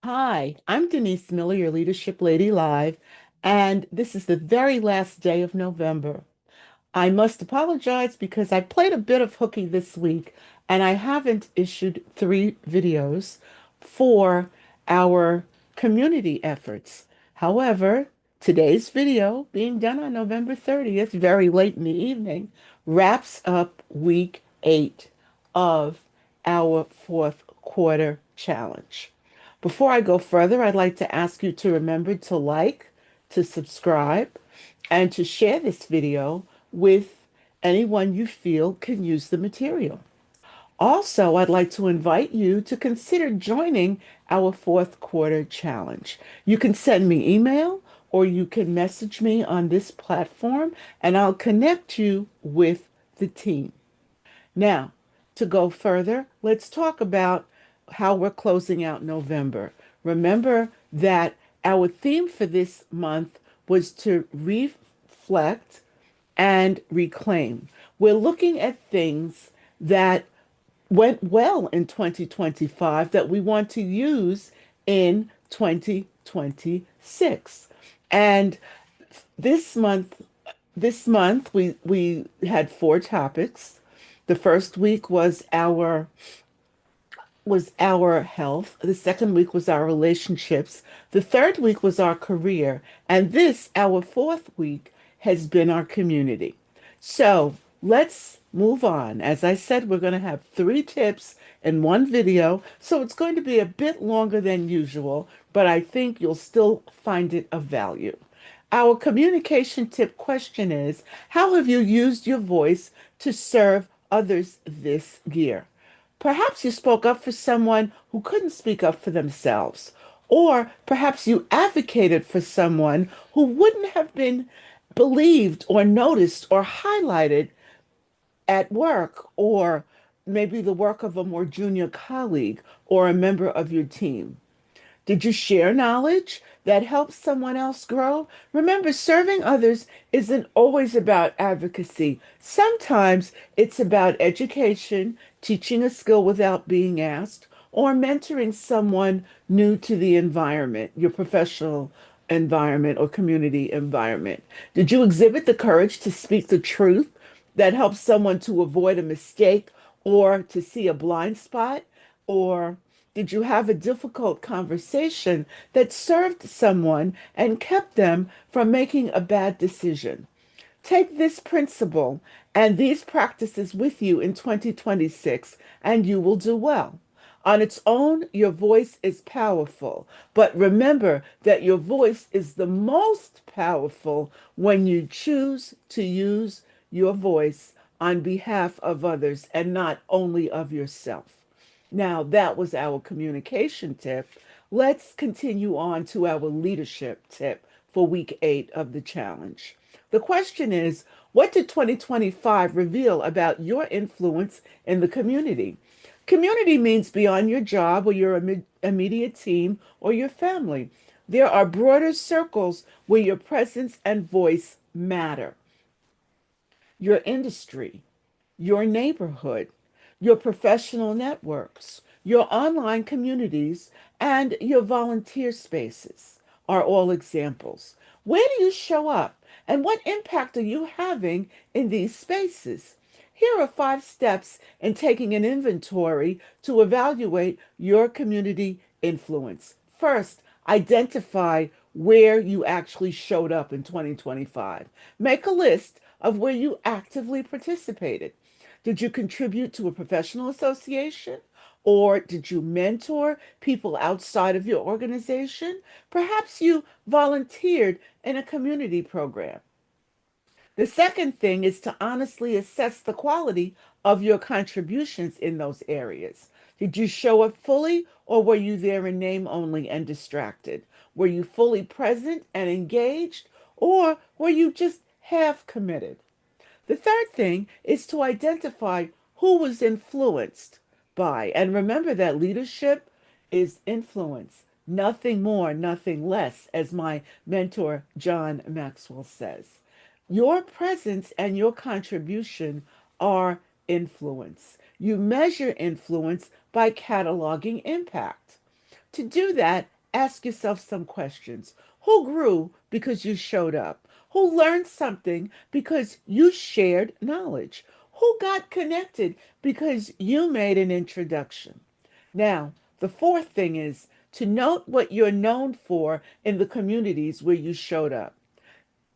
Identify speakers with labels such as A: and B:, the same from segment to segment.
A: Hi, I'm Denise Miller, your Leadership Lady Live, and this is the very last day of November. I must apologize because I played a bit of hooky this week and I haven't issued 3 videos for our community efforts. However, today's video, being done on November 30th, very late in the evening, wraps up week 8 of our fourth quarter challenge. Before I go further, I'd like to ask you to remember to like, to subscribe, and to share this video with anyone you feel can use the material. Also, I'd like to invite you to consider joining our fourth quarter challenge. You can send me email or you can message me on this platform and I'll connect you with the team. Now, to go further, let's talk about how we're closing out November. Remember that our theme for this month was to reflect and reclaim. We're looking at things that went well in 2025 that we want to use in 2026. And this month, this month we had 4 topics. The first week was our health. The second week was our relationships. The third week was our career. And this, our fourth week, has been our community. So let's move on. As I said, we're going to have 3 tips in one video. So it's going to be a bit longer than usual, but I think you'll still find it of value. Our communication tip question is, how have you used your voice to serve others this year? Perhaps you spoke up for someone who couldn't speak up for themselves. Or perhaps you advocated for someone who wouldn't have been believed or noticed or highlighted at work, or maybe the work of a more junior colleague or a member of your team. Did you share knowledge that helps someone else grow? Remember, serving others isn't always about advocacy. Sometimes it's about education, teaching a skill without being asked, or mentoring someone new to the environment, your professional environment or community environment. Did you exhibit the courage to speak the truth that helps someone to avoid a mistake or to see a blind spot? Or did you have a difficult conversation that served someone and kept them from making a bad decision? Take this principle and these practices with you in 2026, and you will do well. On its own, your voice is powerful, but remember that your voice is the most powerful when you choose to use your voice on behalf of others and not only of yourself. Now, that was our communication tip. Let's continue on to our leadership tip for week 8 of the challenge. The question is, what did 2025 reveal about your influence in the community? Community means beyond your job or your immediate team or your family. There are broader circles where your presence and voice matter. Your industry, your neighborhood, your professional networks, your online communities, and your volunteer spaces are all examples. Where do you show up and what impact are you having in these spaces? Here are 5 steps in taking an inventory to evaluate your community influence. First, identify where you actually showed up in 2025. Make a list of where you actively participated. Did you contribute to a professional association? Or did you mentor people outside of your organization? Perhaps you volunteered in a community program. The second thing is to honestly assess the quality of your contributions in those areas. Did you show up fully, or were you there in name only and distracted? Were you fully present and engaged, or were you just half committed? The third thing is to identify who was influenced by, and remember that leadership is influence, nothing more, nothing less, as my mentor John Maxwell says. Your presence and your contribution are influence. You measure influence by cataloging impact. To do that, ask yourself some questions. Who grew because you showed up? Who learned something because you shared knowledge? Who got connected because you made an introduction? Now, the fourth thing is to note what you're known for in the communities where you showed up.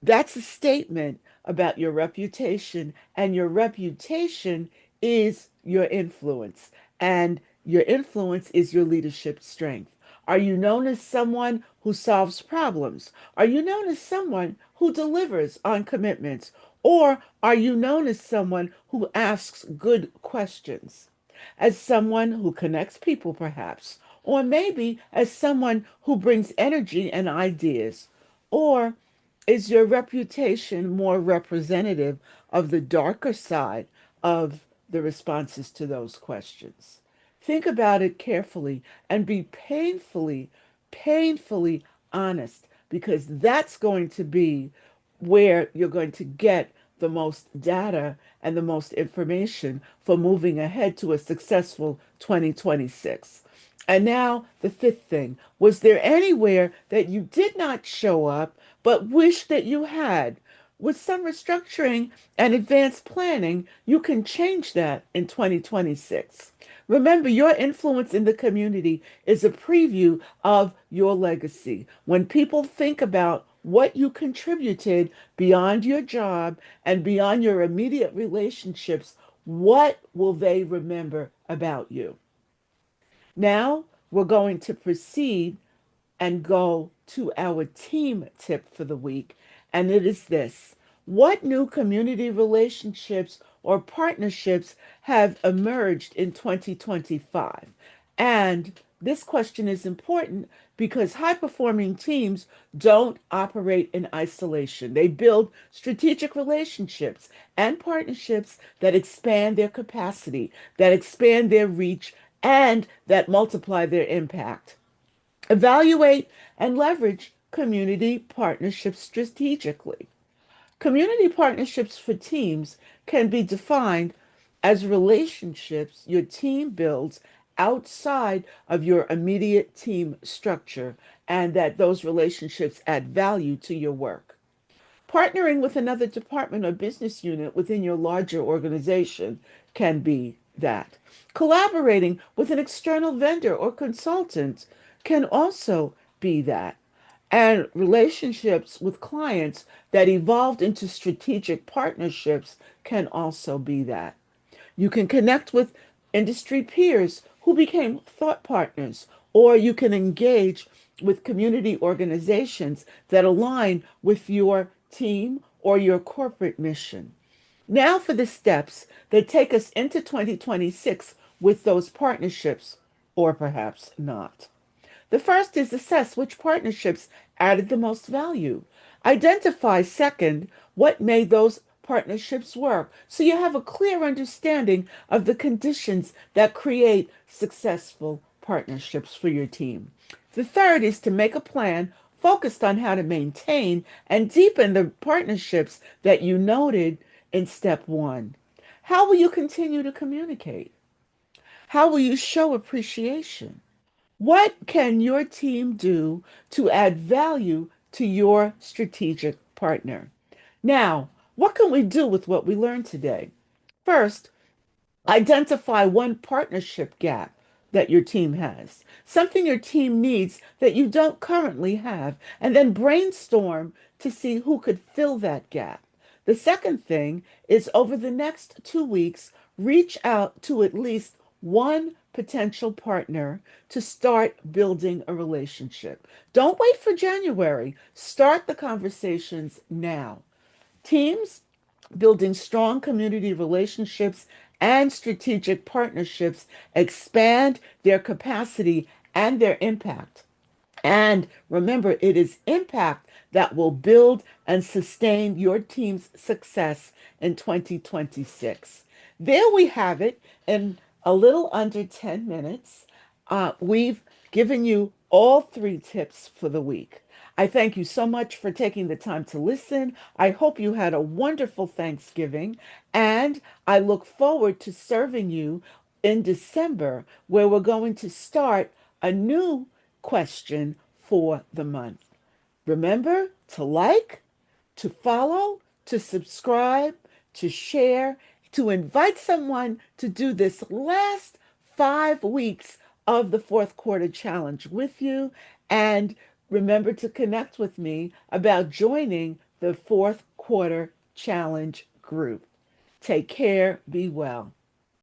A: That's a statement about your reputation, and your reputation is your influence, and your influence is your leadership strength. Are you known as someone who solves problems? Are you known as someone who delivers on commitments? Or are you known as someone who asks good questions? As someone who connects people, perhaps? Or maybe as someone who brings energy and ideas? Or is your reputation more representative of the darker side of the responses to those questions? Think about it carefully and be painfully honest, because that's going to be where you're going to get the most data and the most information for moving ahead to a successful 2026. And now, the fifth thing, was there anywhere that you did not show up but wish that you had? With some restructuring and advanced planning, you can change that in 2026. Remember, your influence in the community is a preview of your legacy. When people think about what you contributed beyond your job and beyond your immediate relationships, what will they remember about you? Now we're going to proceed and go to our team tip for the week. And it is this: what new community relationships or partnerships have emerged in 2025? And this question is important because high performing teams don't operate in isolation. They build strategic relationships and partnerships that expand their capacity, that expand their reach, and that multiply their impact. Evaluate and leverage community partnerships strategically. Community partnerships for teams can be defined as relationships your team builds outside of your immediate team structure, and that those relationships add value to your work. Partnering with another department or business unit within your larger organization can be that. Collaborating with an external vendor or consultant can also be that. And relationships with clients that evolved into strategic partnerships can also be that. You can connect with industry peers who became thought partners, or you can engage with community organizations that align with your team or your corporate mission. Now for the steps that take us into 2026 with those partnerships, or perhaps not. The first is assess which partnerships added the most value. Identify, second, what made those partnerships work so you have a clear understanding of the conditions that create successful partnerships for your team. The third is to make a plan focused on how to maintain and deepen the partnerships that you noted in step one. How will you continue to communicate? How will you show appreciation? What can your team do to add value to your strategic partner? Now, what can we do with what we learned today? First, identify one partnership gap that your team has, something your team needs that you don't currently have, and then brainstorm to see who could fill that gap. The second thing is, over the next 2 weeks, reach out to at least one potential partner to start building a relationship. Don't wait for January. Start the conversations now. Teams building strong community relationships and strategic partnerships expand their capacity and their impact. And remember, it is impact that will build and sustain your team's success in 2026. There we have it in a little under 10 minutes. We've given you all three tips for the week. I thank you so much for taking the time to listen. I hope you had a wonderful Thanksgiving, and I look forward to serving you in December, where we're going to start a new question for the month. Remember to like, to follow, to subscribe, to share, to invite someone to do this last 5 weeks of the fourth quarter challenge with you. And remember to connect with me about joining the fourth quarter challenge group. Take care. Be well.